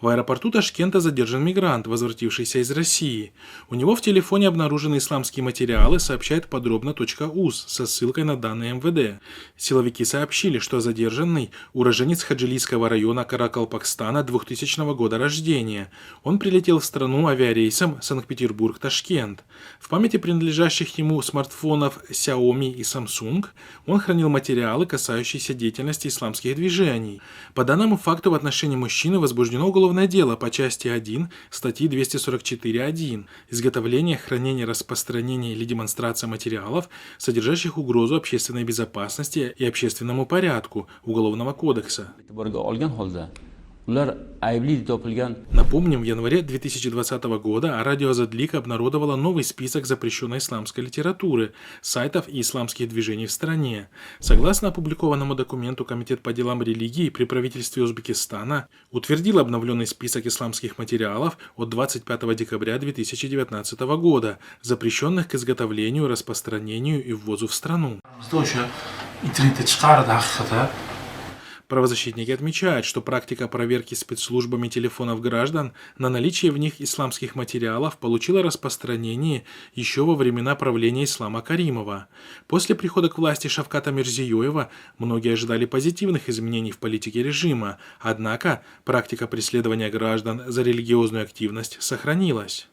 В аэропорту Ташкента задержан мигрант, возвратившийся из России. У него в телефоне обнаружены исламские материалы, сообщает подробно.уз со ссылкой на данные МВД. Силовики сообщили, что задержанный – уроженец Хаджилийского района Каракалпакстана 2000 года рождения. Он прилетел в страну авиарейсом Санкт-Петербург-Ташкент. В памяти принадлежащих ему смартфонов Xiaomi и Samsung он хранил материалы, касающиеся деятельности исламских движений. По данному факту в отношении мужчины возбуждено уголовное дело по части 1 статьи 244.1 «Изготовление, хранение, распространение или демонстрация материалов, содержащих угрозу общественной безопасности и общественному порядку» Уголовного кодекса. Напомним, в январе 2020 года радио Задлик обнародовало новый список запрещенной исламской литературы, сайтов и исламских движений в стране. Согласно опубликованному документу, Комитет по делам религии при правительстве Узбекистана утвердил обновленный список исламских материалов от 25 декабря 2019 года, запрещенных к изготовлению, распространению и ввозу в страну. Правозащитники отмечают, что практика проверки спецслужбами телефонов граждан на наличие в них исламских материалов получила распространение еще во времена правления Ислама Каримова. После прихода к власти Шавката Мирзиёева многие ожидали позитивных изменений в политике режима, однако практика преследования граждан за религиозную активность сохранилась.